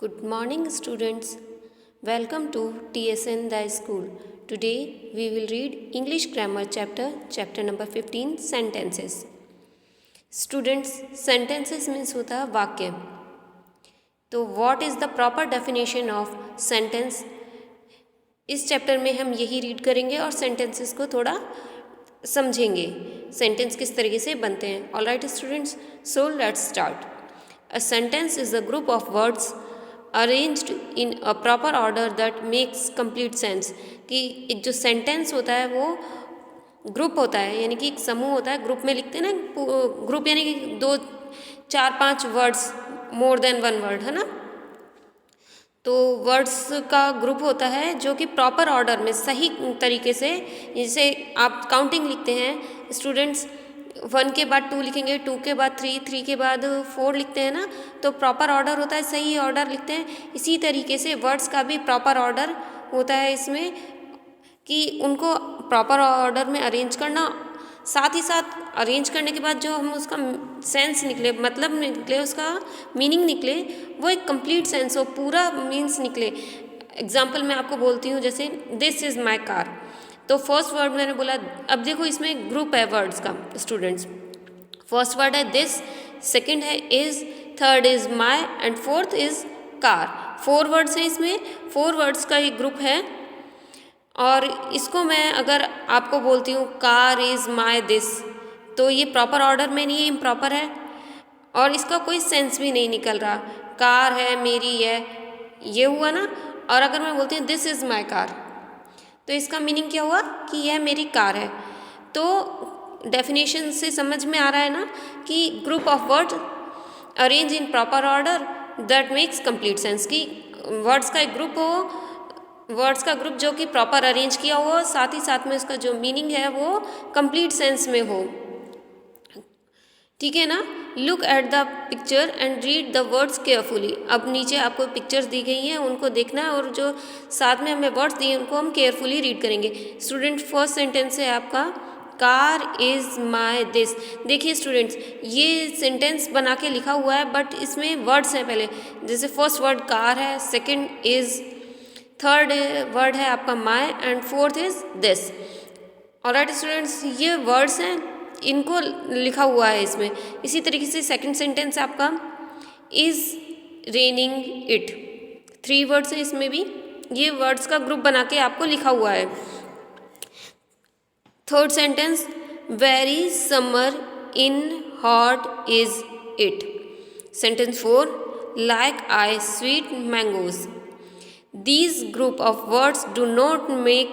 Good morning, students. Welcome to TSN The School. Today we will read English Grammar chapter number 15, Sentences. Students, sentences means होता है वाक्य. तो what is the proper definition of sentence? इस chapter में हम यही read करेंगे और sentences को थोड़ा समझेंगे. Sentence किस तरीके से बनते हैं. Alright students, so let's start. A sentence is a group of words arranged in a proper order that makes complete sense. कि एक जो सेंटेंस होता है वो ग्रुप होता है, यानी कि एक समूह होता है. ग्रुप में लिखते हैं ना, ग्रुप यानी कि 2, 4, 5 वर्ड्स, मोर देन 1 वर्ड, है ना. तो वर्ड्स का ग्रुप होता है जो कि प्रॉपर ऑर्डर में सही तरीके से, जैसे आप काउंटिंग लिखते हैं स्टूडेंट्स, 1 के बाद 2 लिखेंगे, 2 के बाद 3, 3 के बाद 4 लिखते हैं ना. तो प्रॉपर ऑर्डर होता है, सही ऑर्डर लिखते हैं. इसी तरीके से वर्ड्स का भी प्रॉपर ऑर्डर होता है इसमें, कि उनको प्रॉपर ऑर्डर में अरेंज करना. साथ ही साथ अरेंज करने के बाद जो हम उसका सेंस निकले, मतलब निकले, उसका मीनिंग निकले, वो एक कंप्लीट सेंस हो, पूरा मीन्स निकले. एग्जाम्पल मैं आपको बोलती हूँ, जैसे दिस इज़ माई कार. तो फर्स्ट वर्ड मैंने बोला. अब देखो इसमें ग्रुप है वर्ड्स का स्टूडेंट्स. फर्स्ट वर्ड है दिस, सेकंड है is, third is my and fourth is car. 4 words हैं इसमें, 4 वर्ड्स का एक ग्रुप है. और इसको मैं अगर आपको बोलती हूँ कार इज माय दिस, तो ये प्रॉपर ऑर्डर में नहीं है, इम्प्रॉपर है और इसका कोई सेंस भी नहीं निकल रहा. कार है मेरी, ये हुआ ना. और अगर मैं बोलती हूँ दिस इज माय कार, तो इसका मीनिंग क्या हुआ कि यह मेरी कार है. तो डेफिनेशन से समझ में आ रहा है ना कि group of words arrange in proper order that makes complete sense. की वर्ड्स का एक ग्रुप हो, वर्ड्स का ग्रुप जो कि प्रॉपर अरेंज किया हो, साथ ही साथ में उसका जो मीनिंग है वो कंप्लीट सेंस में हो. ठीक है ना. Look at the picture and read the words carefully. अब नीचे आपको पिक्चर्स दी गई हैं, उनको देखना है और जो साथ में हमें वर्ड्स दिए उनको हम केयरफुली रीड करेंगे. स्टूडेंट, फर्स्ट सेंटेंस है आपका कार इज़ माई दिस. देखिए स्टूडेंट्स, ये सेंटेंस बना के लिखा हुआ है, बट इसमें वर्ड्स हैं पहले. जैसे फर्स्ट वर्ड कार है, सेकेंड इज़, थर्ड वर्ड है आपका my and fourth is this. Alright students, ये वर्ड्स हैं, इनको लिखा हुआ है इसमें. इसी तरीके से सेकंड सेंटेंस आपका इज़ रेनिंग इट. 3 वर्ड्स हैं इसमें भी, ये वर्ड्स का ग्रुप बना के आपको लिखा हुआ है. Third sentence very summer in hot is it. Sentence 4 like I sweet mangoes. These group of words do not make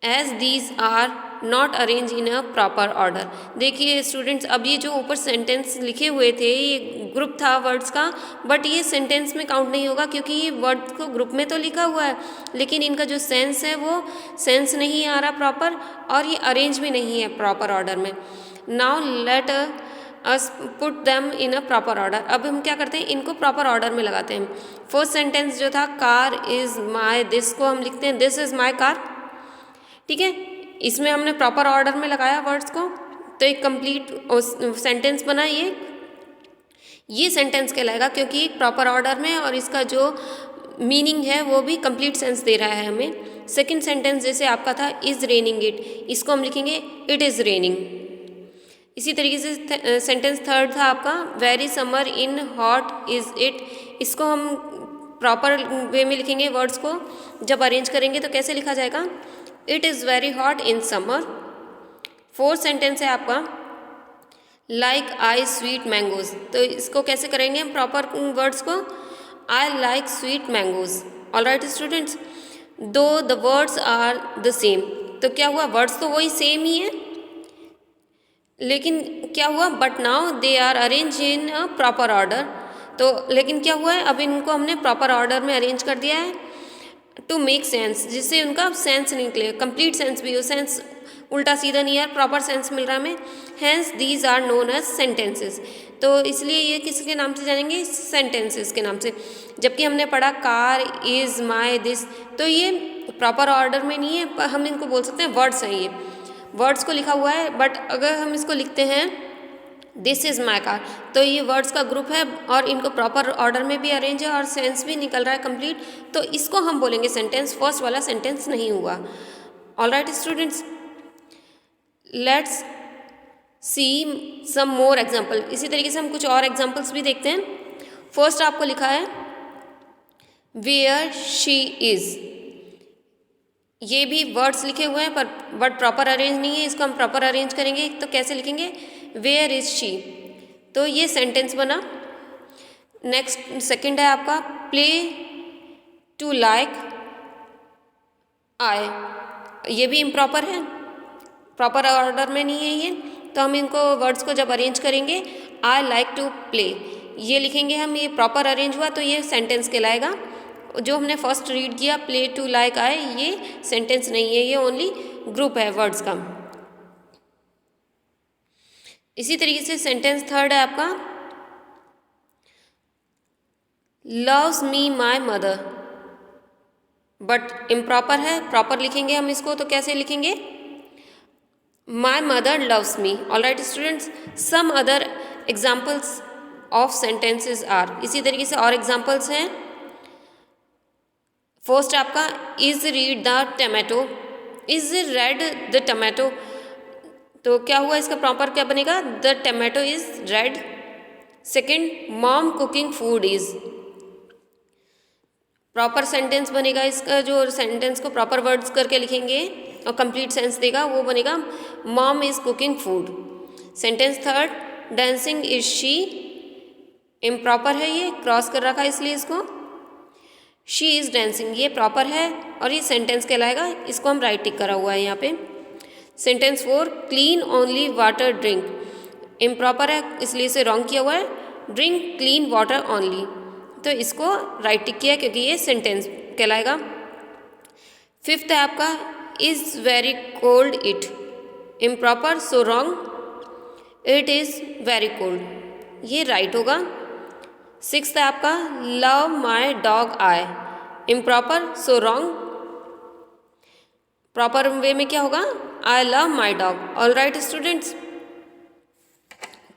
as these are not arranged in a proper order. देखिए students, अब ये जो ऊपर सेंटेंस लिखे हुए थे, ये group था वर्ड्स का, बट ये सेंटेंस में काउंट नहीं होगा क्योंकि ये वर्ड्स को ग्रुप में तो लिखा हुआ है, लेकिन इनका जो सेंस है वो सेंस नहीं आ रहा प्रॉपर, और ये अरेंज भी नहीं है प्रॉपर ऑर्डर में. Now let us put them in a proper order. अब हम क्या करते हैं, इनको प्रॉपर ऑर्डर में लगाते हैं. फर्स्ट सेंटेंस जो था कार इज़ माई दिस, को हम लिखते हैं दिस इज़ माई कार. ठीक है, इसमें हमने प्रॉपर ऑर्डर में लगाया वर्ड्स को, तो एक कंप्लीट सेंटेंस बना. ये सेंटेंस कहलाएगा क्योंकि एक प्रॉपर ऑर्डर में, और इसका जो मीनिंग है वो भी कंप्लीट सेंस दे रहा है हमें. सेकेंड सेंटेंस जैसे आपका था इज़ रेनिंग इट, इसको हम लिखेंगे इट इज़ रेनिंग. इसी तरीके से सेंटेंस थर्ड था आपका very summer in hot is it, इसको हम प्रॉपर वे में लिखेंगे. वर्ड्स को जब अरेंज करेंगे तो कैसे लिखा जाएगा, it is very hot in summer. Fourth sentence है आपका लाइक आई स्वीट मैंगोज, तो इसको कैसे करेंगे हम प्रॉपर वर्ड्स को, I like sweet mangoes. Alright students, दो the words are the same, तो क्या हुआ, वर्ड्स तो वही सेम ही है, लेकिन क्या हुआ, but now they are arrange in a proper order. तो लेकिन क्या हुआ है, अब इनको हमने प्रॉपर ऑर्डर में अरेंज कर दिया है टू मेक सेंस, जिससे उनका सेंस निकले, कंप्लीट सेंस भी हो. सेंस उल्टा सीधा नहीं यार, प्रॉपर सेंस मिल रहा हमें. Hence these are known as sentences. तो इसलिए ये किसके नाम से जानेंगे, सेंटेंसेस के नाम से. जबकि हमने पढ़ा कार इज़ माई दिस, तो ये प्रॉपर ऑर्डर में नहीं है, हम इनको बोल सकते हैं वर्ड्स हैं. ये वर्ड्स को लिखा हुआ है, बट अगर हम इसको लिखते हैं दिस इज़ माई कार। तो ये वर्ड्स का ग्रुप है और इनको प्रॉपर ऑर्डर में भी अरेंज है और सेंस भी निकल रहा है कंप्लीट, तो इसको हम बोलेंगे सेंटेंस। फर्स्ट वाला सेंटेंस नहीं हुआ। All right students, let's see some more example. इसी तरीके से हम कुछ और एग्जाम्पल्स भी देखते हैं। फर्स्ट आपको लिखा है वेयर शी इज़। ये भी वर्ड्स लिखे हुए हैं पर वर्ड प्रॉपर अरेंज नहीं है, इसको हम प्रॉपर अरेंज करेंगे। तो कैसे लिखेंगे, वेयर इज शी, तो ये सेंटेंस बना। नेक्स्ट सेकंड है आपका प्ले टू लाइक आई, ये भी इम्प्रॉपर है, प्रॉपर ऑर्डर में नहीं है ये। तो हम इनको वर्ड्स को जब अरेंज करेंगे, आई लाइक टू प्ले ये लिखेंगे हम, ये प्रॉपर अरेंज हुआ तो ये सेंटेंस कहलाएगा। जो हमने फर्स्ट रीड किया प्ले टू लाइक आई, ये सेंटेंस नहीं है, ये ओनली ग्रुप है वर्ड्स का। इसी तरीके से सेंटेंस थर्ड है आपका loves me my mother, but improper है, प्रॉपर लिखेंगे हम इसको। तो कैसे लिखेंगे, my mother loves me. All right students, some other examples of sentences are, इसी तरीके से और एग्जाम्पल्स हैं। फर्स्ट आपका is read the tomato, is red the tomato, तो क्या हुआ, इसका प्रॉपर क्या बनेगा, the tomato is red. Second mom cooking food is, proper sentence बनेगा इसका। जो सेंटेंस को प्रॉपर वर्ड्स करके लिखेंगे और कंप्लीट सेंस देगा वो बनेगा mom is cooking food. Sentence third dancing is she, improper है, ये क्रॉस कर रखा है इसलिए इसको। शी इज़ डांसिंग ये प्रॉपर है और ये सेंटेंस कहलाएगा, इसको हम राइट टिक करा हुआ है यहाँ पे। Sentence for clean only water drink, improper है इसलिए इसे रॉन्ग किया हुआ है, ड्रिंक क्लीन वाटर ओनली, तो इसको राइट टिक किया क्योंकि ये सेंटेंस कहलाएगा। फिफ्थ है आपका is very cold it, improper so wrong, it is very cold, ये राइट होगा। सिक्स्थ है आपका love my dog I, improper so wrong, proper way में क्या होगा, I love my dog. All right students,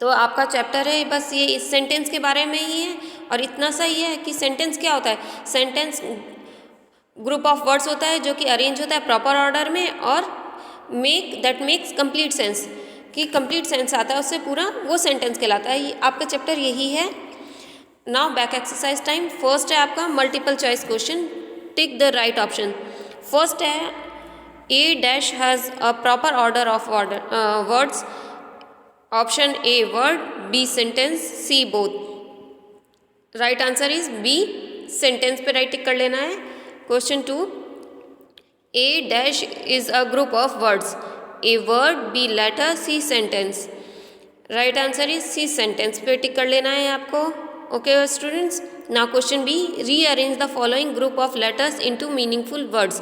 तो आपका चैप्टर है बस ये इस सेंटेंस के बारे में ही है और इतना सा ही है कि सेंटेंस क्या होता है। सेंटेंस ग्रुप ऑफ वर्ड्स होता है जो कि अरेंज होता है प्रॉपर ऑर्डर में और मेक्स कंप्लीट सेंस, कि कंप्लीट सेंस आता है उससे पूरा, वो सेंटेंस कहलाता है। आपका चैप्टर यही है। Now back exercise time. First है आपका multiple choice question, tick the right option. First है a dash has a proper order of words, option A word, B sentence, C both. Right answer is B, sentence पे right tick कर लेना है। Question two a dash is a group of words, A word, B letter, C sentence. Right answer is C, sentence पे tick कर लेना है आपको। Okay students, now question B rearrange the following group of letters into meaningful words.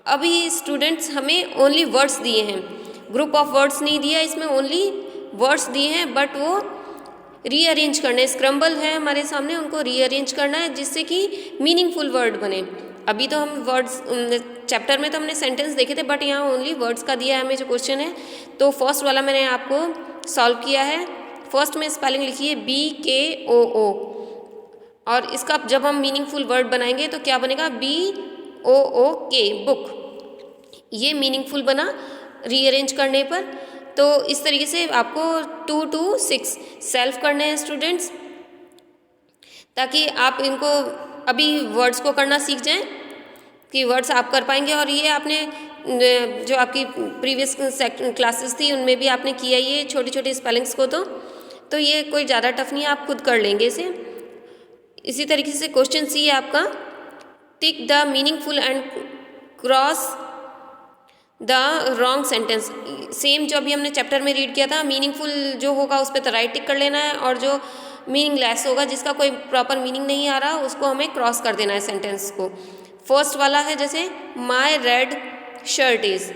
अभी students हमें only words दिए हैं, group of words नहीं दिया, इसमें ओनली वर्ड्स दिए हैं, बट वो रीअरेंज करना है, स्क्रम्बल है हमारे सामने, उनको रीअरेंज करना है जिससे कि मीनिंगफुल वर्ड बने। अभी तो हम वर्ड्स चैप्टर में तो हमने सेंटेंस देखे थे, बट यहाँ ओनली वर्ड्स का दिया है हमें जो क्वेश्चन है। तो फर्स्ट वाला मैंने आपको सॉल्व किया है। फर्स्ट में स्पेलिंग लिखी है BKOO, और इसका जब हम मीनिंगफुल वर्ड बनाएंगे तो क्या बनेगा, BOOK, बुक। ये मीनिंगफुल बना रीअरेंज करने पर। तो इस तरीके से आपको 2 to 6 सेल्फ करने हैं स्टूडेंट्स, ताकि आप इनको अभी वर्ड्स को करना सीख जाएं कि वर्ड्स आप कर पाएंगे। और ये आपने जो आपकी प्रीवियस क्लासेस थी उनमें भी आपने किया ये छोटी छोटी स्पेलिंग्स को, तो ये कोई ज़्यादा टफ नहीं है, आप खुद कर लेंगे इसे। इसी तरीके से क्वेश्चन सी है आपका tick the meaningful and cross the wrong sentence. Same जो अभी हमने चैप्टर में रीड किया था, मीनिंगफुल जो होगा उस पर तो राइट टिक कर लेना है, और जो मीनिंगलेस होगा जिसका कोई प्रॉपर मीनिंग नहीं आ रहा उसको हमें क्रॉस कर देना है सेंटेंस को। फर्स्ट वाला है जैसे माई रेड शर्ट इज़,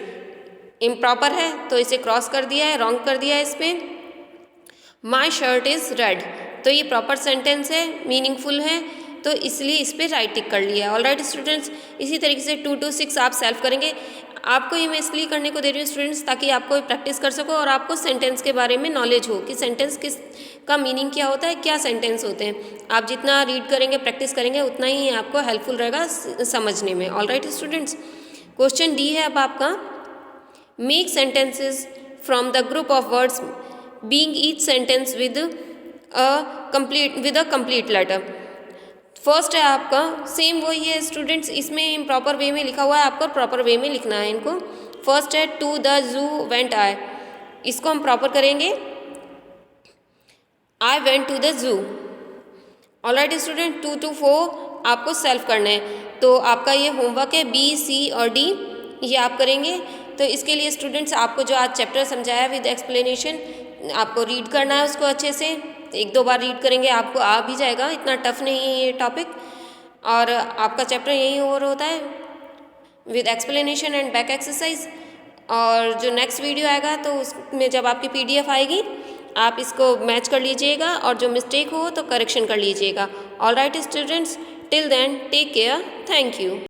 इम्प्रॉपर है तो इसे क्रॉस कर दिया है, रॉन्ग कर दिया है इस पर। माई शर्ट इज़ रेड, तो ये प्रॉपर सेंटेंस है, मीनिंगफुल है, तो इसलिए इस पर राइट टिक कर लिया है। ऑल राइट स्टूडेंट्स, इसी तरीके से 2 to 6 आप सेल्फ करेंगे। आपको ये मैं इसलिए करने को दे रही हूँ स्टूडेंट्स, ताकि आपको प्रैक्टिस कर सको और आपको सेंटेंस के बारे में नॉलेज हो कि सेंटेंस किस का मीनिंग क्या होता है, क्या सेंटेंस होते हैं। आप जितना रीड करेंगे, प्रैक्टिस करेंगे, उतना ही आपको हेल्पफुल रहेगा समझने में। All right students, question D है अब आपका, make sentences from the group of words being each sentence with a complete letter. First है आपका सेम वही है स्टूडेंट्स, इसमें इम्प्रॉपर वे में लिखा हुआ है, आपको प्रॉपर वे में लिखना है इनको। फर्स्ट है to the zoo went I, इसको हम प्रॉपर करेंगे, I went to the zoo. Alright student, 2 to 4 आपको सेल्फ करना है, तो आपका ये होमवर्क है, बी सी और डी ये आप करेंगे। तो इसके लिए स्टूडेंट्स आपको जो आज चैप्टर समझाया विद एक्सप्लेनेशन, आपको रीड करना है उसको अच्छे से, 1-2 बार रीड करेंगे आपको आ भी जाएगा, इतना टफ नहीं है ये टॉपिक। और आपका चैप्टर यही ओवर होता है with explanation and back exercise. और जो नेक्स्ट वीडियो आएगा तो उसमें जब आपकी PDF आएगी आप इसको मैच कर लीजिएगा और जो मिस्टेक हो तो करेक्शन कर लीजिएगा। All right students, till then take care, thank you.